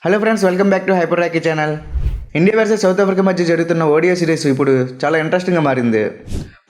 Hello friends, welcome back to hyper Rocky channel. India versus south Africa మధ్య జరుగుతున్న ODI series ఇప్పుడు చాలా ఇంట్రెస్టింగ్గా మారింది.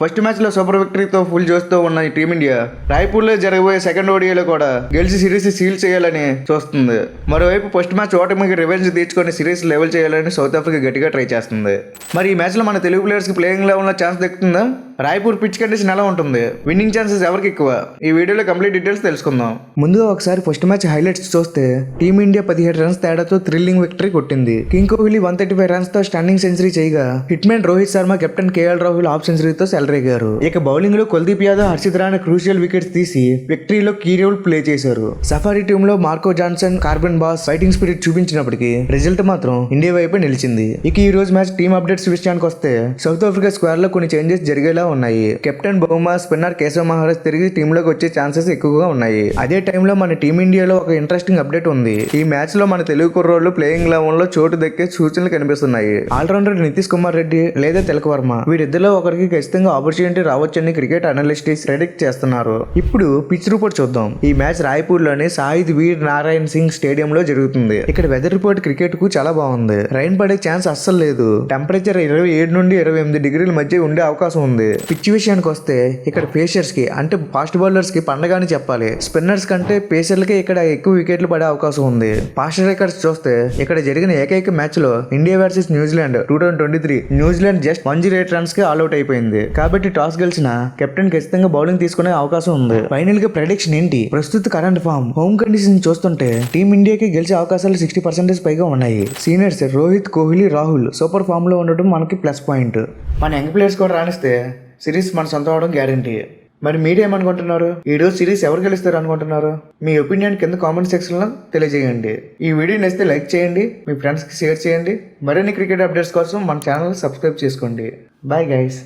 ఫస్ట్ మ్యాచ్లో సూపర్ విక్టరీతో ఫుల్ జోస్తో ఉన్న ఈ టీమిండియా రాయ్పూర్లో జరగబోయే సెకండ్ ఓడిఐలో కూడా గెలిచి సిరీస్ సీల్ చేయాలని చూస్తుంది. మరోవైపు ఫస్ట్ మ్యాచ్ ఓటమికి రివెంజ్ తీర్చుకొని సిరీస్ లెవెల్ చేయాలని సౌత్ ఆఫ్రికా గట్టిగా ట్రై చేస్తుంది. మరి ఈ మ్యాచ్లో మన తెలుగు ప్లేయర్స్కి ప్లేయింగ్ లెవెల్లో ఛాన్స్ దక్కుతుందా? రాయ్పూర్ పిచ్ కండిషన్ ఎలా ఉంటుంది? విన్నింగ్ ఛాన్సెస్ ఎవరికి ఎక్కువ? ఈ వీడియోలో కంప్లీట్ డీటెయిల్స్ తెలుసుకుందాం. ముందుగా ఒకసారి ఫస్ట్ మ్యాచ్ హైలైట్స్ చూస్తే టీమిండియా 17 రన్స్ తేడాతో థ్రిల్లింగ్ విక్టరీ కొట్టింది. కింగ్ కోహ్లీ 135 రన్స్ తో స్టన్నింగ్ సెంచరీ చేయగా hitman Rohit Sharma, captain KL Rahul half సెంచరీతో సెలరేగారు. ఇక బౌలింగ్ లో కుల్దీప్ యాదవ్, హర్షిత్ రాణా క్రూషియల్ వికెట్స్ తీసి విక్టరీలో కీ రోల్ ప్లే చేశారు. సఫారీ టీమ్ లో Marco Jansen, Corbin Bosch fighting spirit చూపించినప్పటికీ రిజల్ట్ మాత్రం ఇండియా వైపే నిలిచింది. ఇక ఈ రోజు మ్యాచ్ టీమ్ అప్డేట్స్ విషయానికి వస్తే సౌత్ ఆఫ్రికా స్క్వాడ్ లో కొన్ని చేంజెస్ జరిగేలా ఉన్నాయి. Captain Bavuma, spinner Keshav Maharaj తిరిగి టీంలోకి వచ్చే ఛాన్సెస్ ఎక్కువగా ఉన్నాయి. అదే టైంలో మన టీమిండియాలో ఒక ఇంట్రెస్టింగ్ అప్డేట్ ఉంది. ఈ మ్యాచ్ లో మన తెలుగు కుర్రోళ్లు ప్లేయింగ్ లెవెన్ లో చోటు దక్కే సూచనలు కనిపిస్తున్నాయి. ఆల్రౌండర్ నితీష్ కుమార్ రెడ్డి లేదా తిలక్ వర్మ, వీరిద్దరిలో ఒకరికి ఖచ్చితంగా ఆపర్చునిటీ రావచ్చని క్రికెట్ అనలిస్ట్స్ ప్రెడిక్ట్ చేస్తున్నారు. ఇప్పుడు పిచ్ రిపోర్ట్ చూద్దాం. ఈ మ్యాచ్ రాయ్పూర్ లోని సాయిద్ వీర్ నారాయణ్ సింగ్ స్టేడియం లో జరుగుతుంది. ఇక్కడ వెదర్ రిపోర్ట్ క్రికెట్ కు చాలా బాగుంది. రైన్ పడే ఛాన్స్ అస్సలు లేదు. టెంపరేచర్ 27 నుండి 28 డిగ్రీల మధ్య ఉండే అవకాశం ఉంది. పిచ్ విషయానికి వస్తే ఇక్కడ పేసర్స్ కి అంటే ఫాస్ట్ బౌలర్స్ కి పండగ అని చెప్పాలి. స్పిన్నర్స్ కంటే పేసర్లకే ఇక్కడ ఎక్కువ వికెట్లు పడే అవకాశం ఉంది. ఫాస్ట్ రికార్డ్స్ చూస్తే ఇక్కడ జరిగిన ఏకైక మ్యాచ్ లో India versus New Zealand 2023 New Zealand just 108 runs కి ఆల్అౌట్ అయిపోయింది. కాబట్టి టాస్ గెలిచిన కెప్టెన్ ఖచ్చితంగా బౌలింగ్ తీసుకునే అవకాశం ఉంది. ఫైనల్ గా ప్రెడిక్షన్ ఏంటి? ప్రస్తుత కరెంట్ ఫామ్, హోమ్ కండిషన్ చూస్తుంటే టీమ్ ఇండియాకి గెలిచే అవకాశాలు 60% పైగా ఉన్నాయి. Seniors Rohit, Kohli, Rahul super form లో ఉండడం మనకి ప్లస్ పాయింట్. మన యంగ్ ప్లేయర్స్ కూడా రాణిస్తే సిరీస్ మన సొంత అవడం గ్యారంటీ. మరి మీరేమనుకుంటున్నారు? ఈ రోజు సిరీస్ ఎవరు గెలుస్తారు అనుకుంటున్నారు? మీ ఒపీనియన్ కింద కామెంట్ సెక్షన్లో తెలియజేయండి. ఈ వీడియో నచ్చితే లైక్ చేయండి, మీ ఫ్రెండ్స్కి షేర్ చేయండి. మరిన్ని క్రికెట్ అప్డేట్స్ కోసం మన ఛానల్ సబ్స్క్రైబ్ చేసుకోండి. Bye guys.